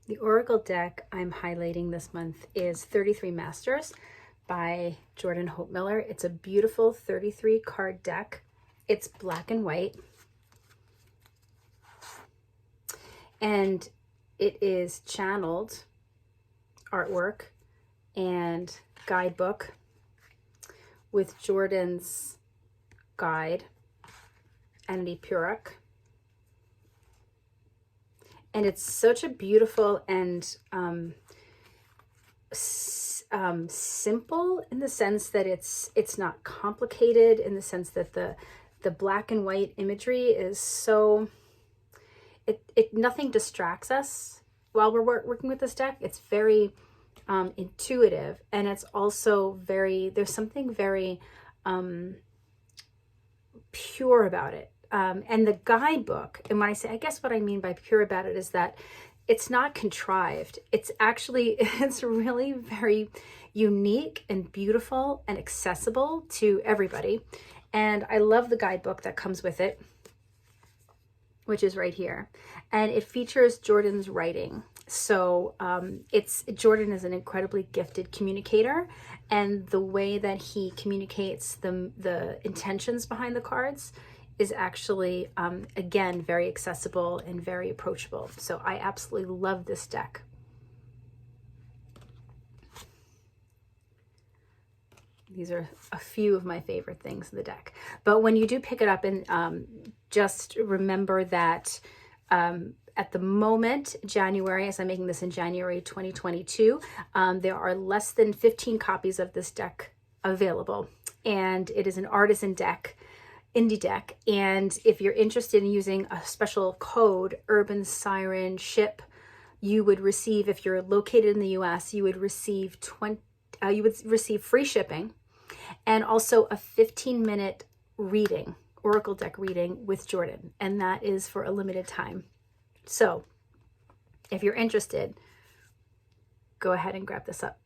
The Oracle deck I'm highlighting this month is 33 Masters by Jordan Hope Miller. It's a beautiful 33 card deck. It's black and white. And it is channeled artwork and guidebook with Jordan's guide, Entity Puruk. And it's such a beautiful and simple in the sense that it's not complicated, in the sense that the black and white imagery is so, nothing distracts us while we're working with this deck. It's very intuitive, and it's also there's something very pure about it. And the guidebook, and when I say, I guess what I mean by pure about it is that it's not contrived. It's really very unique and beautiful and accessible to everybody. And I love the guidebook that comes with it, which is right here. And it features Jordan's writing. So Jordan is an incredibly gifted communicator, and the way that he communicates the intentions behind the cards is actually, again, very accessible and very approachable. So I absolutely love this deck. These are a few of my favorite things in the deck. But when you do pick it up, and just remember that at the moment, January, as I'm making this in January 2022, there are less than 15 copies of this deck available. And it is an artisan deck, indie deck. And if you're interested in using a special code, Urban Siren Ship, you would receive, if you're located in the US, you would receive free shipping, and also a 15-minute reading, Oracle deck reading with Jordan. And that is for a limited time. So if you're interested, go ahead and grab this up.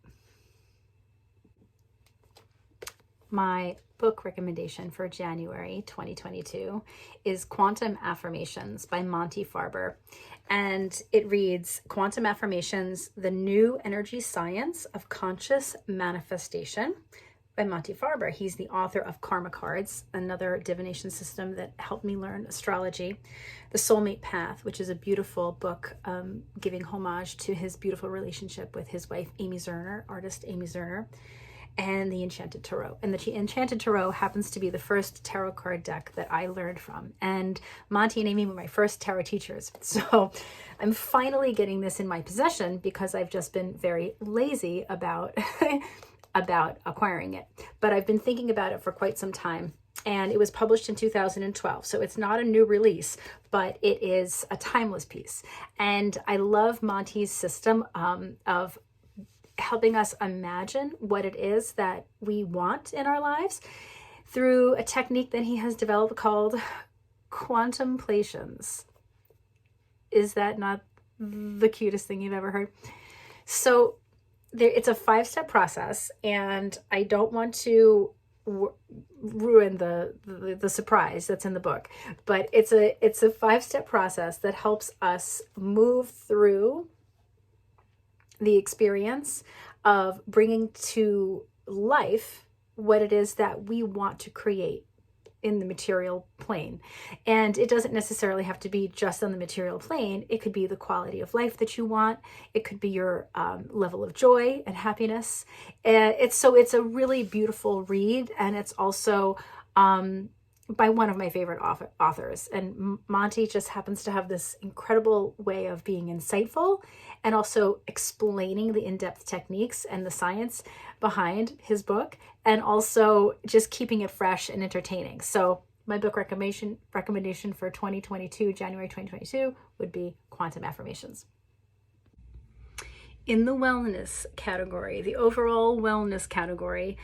My book recommendation for January 2022 is Quantum Affirmations by Monty Farber. And it reads, Quantum Affirmations, the New Energy Science of Conscious Manifestation by Monty Farber. He's the author of Karma Cards, another divination system that helped me learn astrology. The Soulmate Path, which is a beautiful book giving homage to his beautiful relationship with his wife, Amy Zerner, artist Amy Zerner. And the Enchanted Tarot. And the Enchanted Tarot happens to be the first tarot card deck that I learned from. And Monty and Amy were my first tarot teachers. So I'm finally getting this in my possession because I've just been very lazy about, about acquiring it. But I've been thinking about it for quite some time. And it was published in 2012. So it's not a new release, but it is a timeless piece. And I love Monty's system of helping us imagine what it is that we want in our lives through a technique that he has developed called quantumplations. Is that not the cutest thing you've ever heard? So it's a 5-step process, and I don't want to ruin the surprise that's in the book, but it's a 5-step process that helps us move through the experience of bringing to life what it is that we want to create in the material plane. And it doesn't necessarily have to be just on the material plane. It could be the quality of life that you want. It could be your level of joy and happiness. It's a really beautiful read, and it's also by one of my favorite authors. And Monty just happens to have this incredible way of being insightful and also explaining the in-depth techniques and the science behind his book, and also just keeping it fresh and entertaining. So my book recommendation for 2022, January 2022, would be Quantum Affirmations. In the wellness category, the overall wellness category,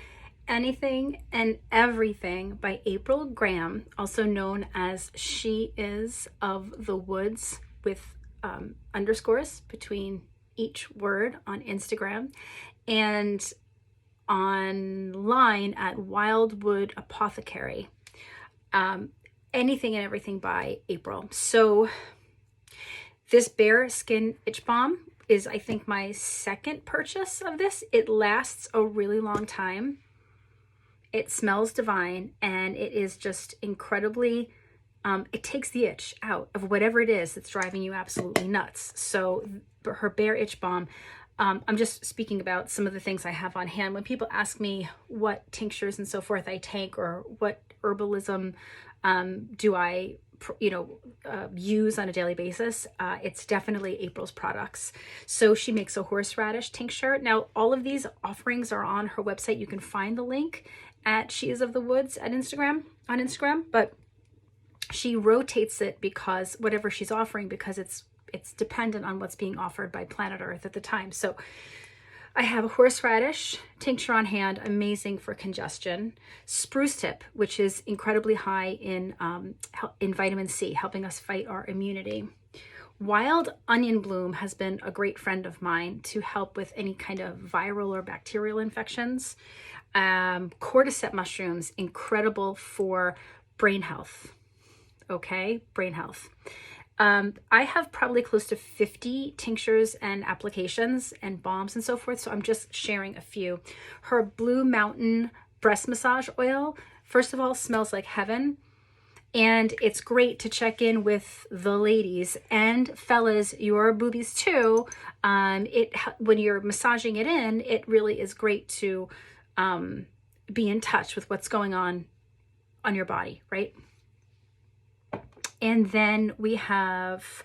Anything and Everything by April Graham, also known as She Is of the Woods, with underscores between each word on Instagram, and online at Wildwood Apothecary. Anything and Everything by April. So this Bare Skin Itch Balm is, I think, my second purchase of this. It lasts a really long time. It smells divine, and it is just incredibly, it takes the itch out of whatever it is that's driving you absolutely nuts. So her Bear Itch Balm, I'm just speaking about some of the things I have on hand. When people ask me what tinctures and so forth I take, or what herbalism do I use on a daily basis, it's definitely April's products. So she makes a horseradish tincture. Now, all of these offerings are on her website. You can find the link at She Is of the Woods on Instagram, but she rotates it because whatever she's offering, because it's dependent on what's being offered by planet Earth at the time. So I have a horseradish tincture on hand, amazing for congestion. Spruce tip, which is incredibly high in vitamin C, helping us fight our immunity. Wild onion bloom has been a great friend of mine to help with any kind of viral or bacterial infections. Cordyceps mushrooms, incredible for brain health. Okay, brain health. I have probably close to 50 tinctures and applications and balms and so forth, so I'm just sharing a few. Her Blue Mountain breast massage oil, first of all, smells like heaven, and it's great to check in with the ladies and fellas, your boobies too. When you're massaging it in, it really is great to be in touch with what's going on your body, right? And then we have,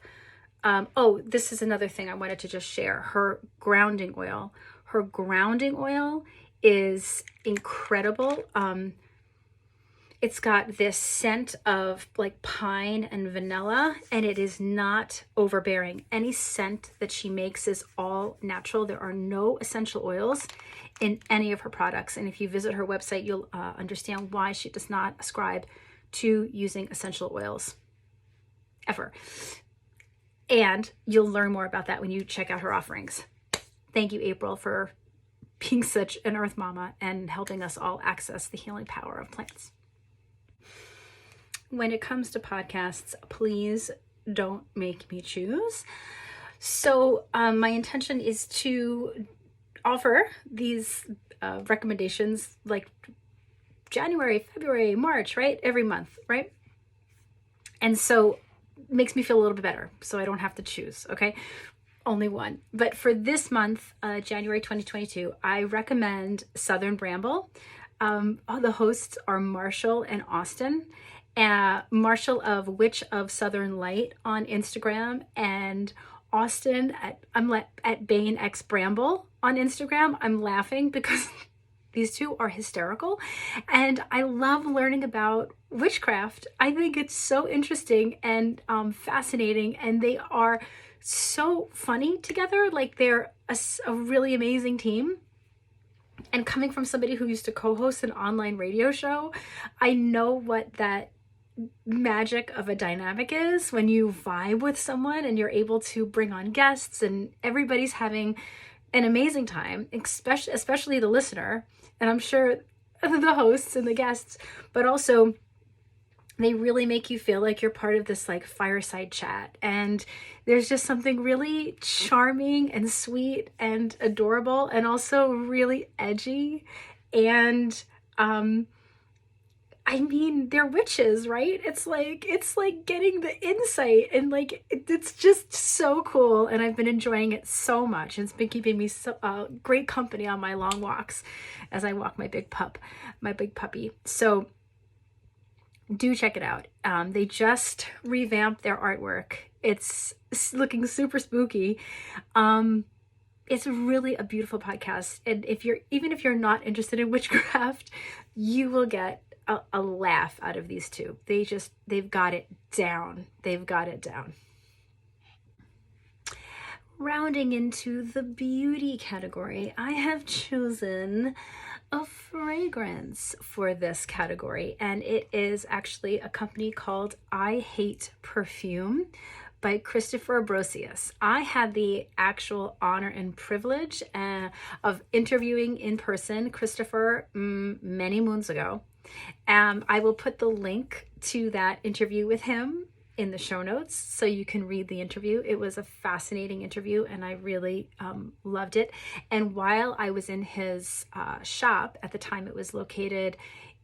this is another thing I wanted to just share. Her grounding oil. Her grounding oil is incredible. It's got this scent of like pine and vanilla, and it is not overbearing. Any scent that she makes is all natural. There are no essential oils in any of her products. And if you visit her website, you'll understand why she does not ascribe to using essential oils ever. And you'll learn more about that when you check out her offerings. Thank you, April, for being such an earth mama and helping us all access the healing power of plants. When it comes to podcasts, please don't make me choose. So my intention is to offer these recommendations like January, February, March, right? Every month, right? And so makes me feel a little bit better, so I don't have to choose, okay? Only one. But for this month, January 2022, I recommend Southern Bramble. The hosts are Marshall and Austin. Marshall of Witch of Southern Light on Instagram, and Austin at Bane X Bramble on Instagram. I'm laughing because these two are hysterical, and I love learning about witchcraft. I think it's so interesting and fascinating, and they are so funny together. Like, they're a really amazing team. And coming from somebody who used to co-host an online radio show, I know what that magic of a dynamic is when you vibe with someone and you're able to bring on guests and everybody's having an amazing time, especially the listener, and I'm sure the hosts and the guests, but also they really make you feel like you're part of this like fireside chat. And there's just something really charming and sweet and adorable and also really edgy. And I mean, they're witches, right? It's like getting the insight, and like it's just so cool, and I've been enjoying it so much. It's been keeping me so great company on my long walks as I walk my big puppy. So do check it out. They just revamped their artwork. It's looking super spooky. It's really a beautiful podcast, and even if you're not interested in witchcraft, you will get a laugh out of these two. They've got it down. Rounding into the beauty category, I have chosen a fragrance for this category, and it is actually a company called I Hate Perfume by Christopher Brosius. I had the actual honor and privilege of interviewing in person Christopher many moons ago. I will put the link to that interview with him in the show notes so you can read the interview. It was a fascinating interview and I really loved it. And while I was in his shop, at the time it was located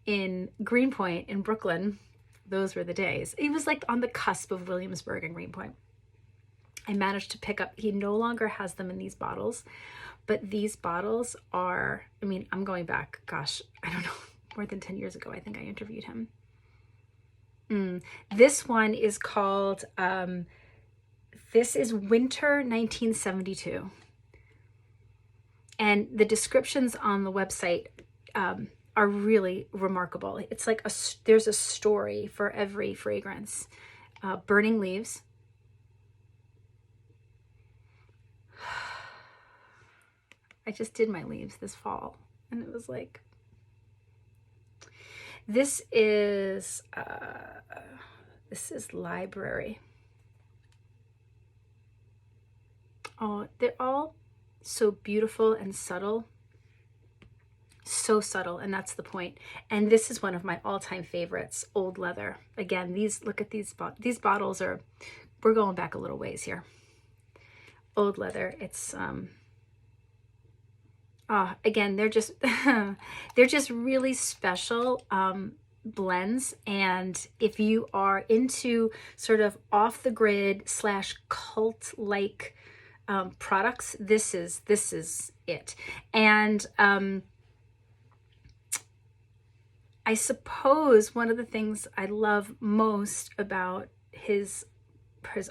in Greenpoint in Brooklyn, those were the days. It was like on the cusp of Williamsburg and Greenpoint. I managed to pick up, he no longer has them in these bottles, but these bottles are, I mean, I'm going back, gosh, I don't know, more than 10 years ago, I think I interviewed him. This one is called, this is Winter 1972. And the descriptions on the website are really remarkable. It's like there's a story for every fragrance. Burning leaves. I just did my leaves this fall and it was like, this is Library. Oh, they're all so beautiful and subtle. So subtle, and that's the point. And this is one of my all-time favorites, Old Leather. Again, look at these bottles are, we're going back a little ways here. Old Leather, it's again, they're just they're just really special blends. And if you are into sort of off the grid / cult like products, this is it. And I suppose one of the things I love most about his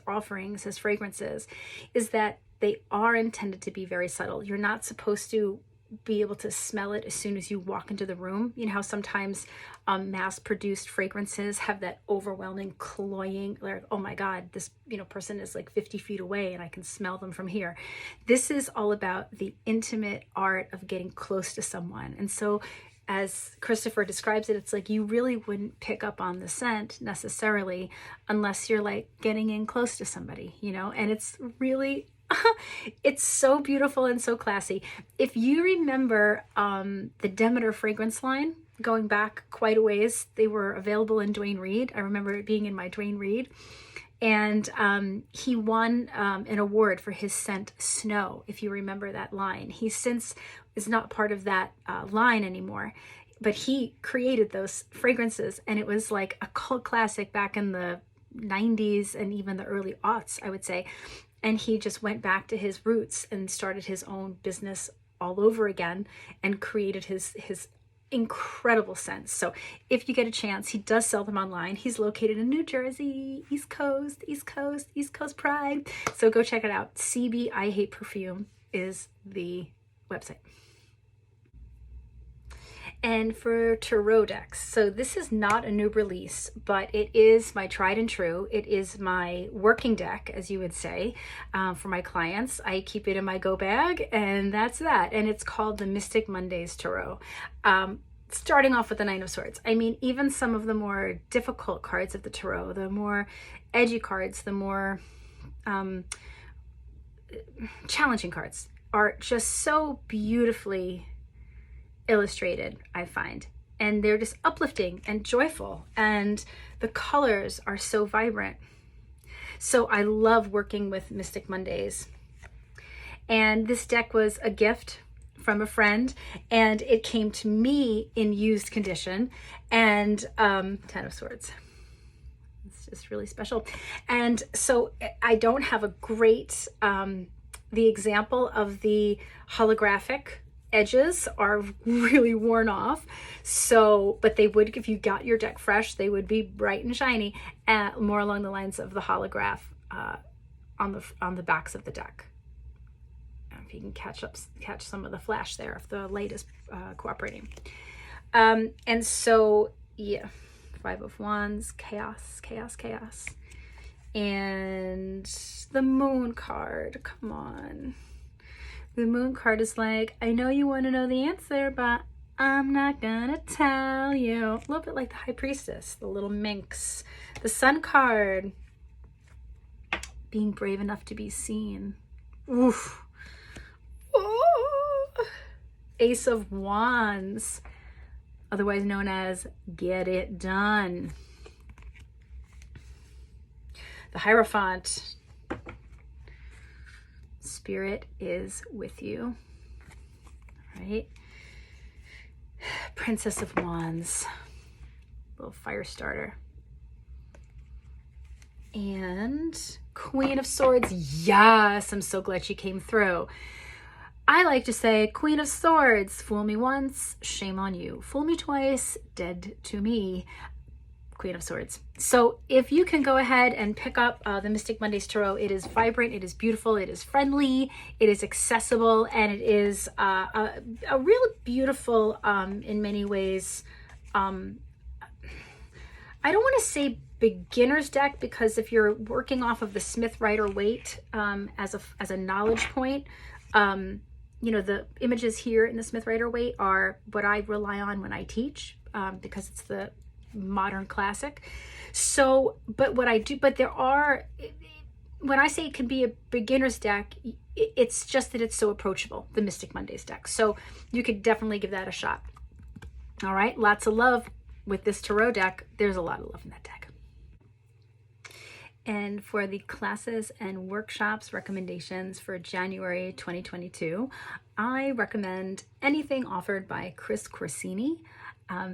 offerings, his fragrances, is that they are intended to be very subtle. You're not supposed to be able to smell it as soon as you walk into the room. You know how sometimes mass-produced fragrances have that overwhelming cloying, like, oh my God, this person is like 50 feet away and I can smell them from here. This is all about the intimate art of getting close to someone. And so as Christopher describes it, it's like you really wouldn't pick up on the scent necessarily unless you're like getting in close to somebody, and it's really it's so beautiful and so classy. If you remember the Demeter fragrance line, going back quite a ways, they were available in Duane Reade. I remember it being in my Duane Reade. And he won an award for his scent Snow, if you remember that line. He since is not part of that line anymore, but he created those fragrances, and it was like a cult classic back in the 90s and even the early aughts, I would say. And he just went back to his roots and started his own business all over again and created his incredible scents. So if you get a chance, he does sell them online. He's located in New Jersey, East Coast pride. So go check it out. CB I Hate Perfume is the website. And for tarot decks, so this is not a new release, but it is my tried and true. It is my working deck, as you would say, for my clients. I keep it in my go bag, and that's that. And it's called the Mystic Mondays Tarot. Starting off with the Nine of Swords. I mean, even some of the more difficult cards of the tarot, the more edgy cards, the more challenging cards are just so beautifully illustrated, I find. And they're just uplifting and joyful, and the colors are so vibrant. So I love working with Mystic Mondays. And this deck was a gift from a friend, and it came to me in used condition. And Ten of Swords. It's just really special. And so I don't have a great, the example of the holographic edges are really worn off. So, but they would, if you got your deck fresh, they would be bright and shiny, more along the lines of the holograph on the backs of the deck. If you can catch some of the flash there, if the light is cooperating. And so, yeah, Five of Wands, chaos. And the Moon card, come on. The Moon card is like, I know you want to know the answer, but I'm not gonna tell you. A little bit like the High Priestess, the little minx. The Sun card, being brave enough to be seen. Oof. Oh. Ace of Wands, otherwise known as get it done. The Hierophant. Spirit is with you. All right. Princess of Wands. Little fire starter. And Queen of Swords. Yes, I'm so glad she came through. I like to say, Queen of Swords, fool me once, shame on you. Fool me twice, dead to me. Queen of Swords. So if you can go ahead and pick up the Mystic Mondays Tarot, it is vibrant, it is beautiful, it is friendly, it is accessible, and it is a real beautiful, in many ways, I don't want to say beginner's deck, because if you're working off of the Smith Rider-Waite as a knowledge point, you know, the images here in the Smith Rider-Waite are what I rely on when I teach, because it's the modern classic. So, but what I do, but there are, when I say it can be a beginner's deck, it's just that it's so approachable, the Mystic Mondays deck. So you could definitely give that a shot. All right, lots of love with this tarot deck. There's a lot of love in that deck. And for the classes and workshops recommendations for January 2022, I recommend anything offered by Chris Corsini.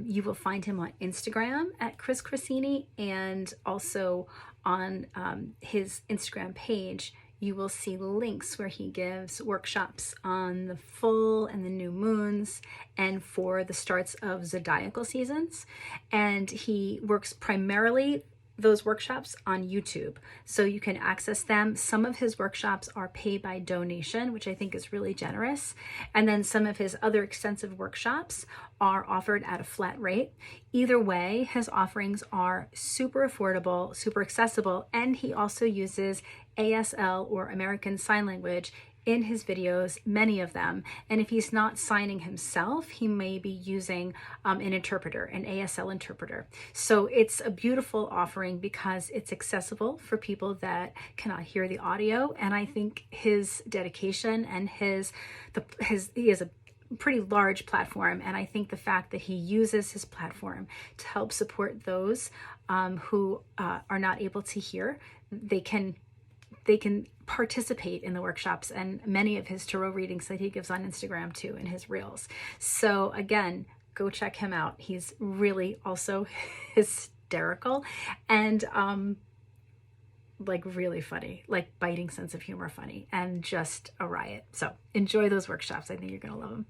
You will find him on Instagram at Chris Corsini, and also on his Instagram page, you will see links where he gives workshops on the full and the new moons and for the starts of zodiacal seasons. And he works primarily those workshops on YouTube, so you can access them. Some of his workshops are pay by donation, which I think is really generous, and then some of his other extensive workshops are offered at a flat rate. Either way, his offerings are super affordable, super accessible, and he also uses ASL, or American Sign Language, in his videos, many of them. And if he's not signing himself, he may be using an interpreter, an ASL interpreter. So it's a beautiful offering because it's accessible for people that cannot hear the audio. And I think his dedication and he has a pretty large platform. And I think the fact that he uses his platform to help support those who are not able to hear, they can participate in the workshops and many of his tarot readings that he gives on Instagram too, in his reels. So again, go check him out. He's really also hysterical and like really funny, like biting sense of humor funny, and just a riot. So enjoy those workshops. I think you're gonna love them.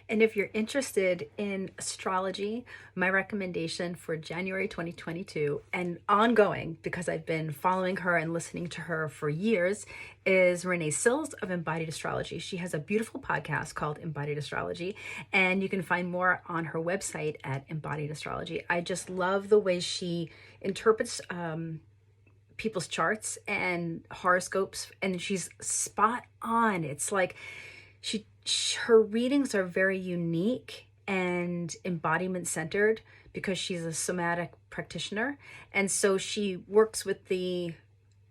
And if you're interested in astrology, my recommendation for January 2022 and ongoing, because I've been following her and listening to her for years, is Renee Sills of Embodied Astrology. She has a beautiful podcast called Embodied Astrology, and you can find more on her website at Embodied Astrology. I just love the way she interprets people's charts and horoscopes, and she's spot on. It's like her readings are very unique and embodiment centered because she's a somatic practitioner. And so she works with the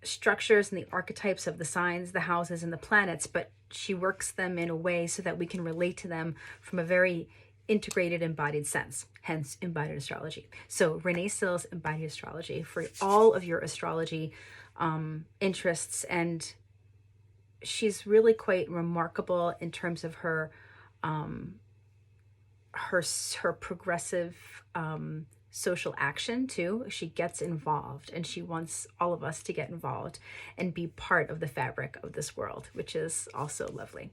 structures and the archetypes of the signs, the houses, and the planets, but she works them in a way so that we can relate to them from a very integrated, embodied sense, hence Embodied Astrology. So Renee Sills, Embodied Astrology, for all of your astrology interests. And she's really quite remarkable in terms of her progressive social action too. She gets involved, and she wants all of us to get involved and be part of the fabric of this world, which is also lovely.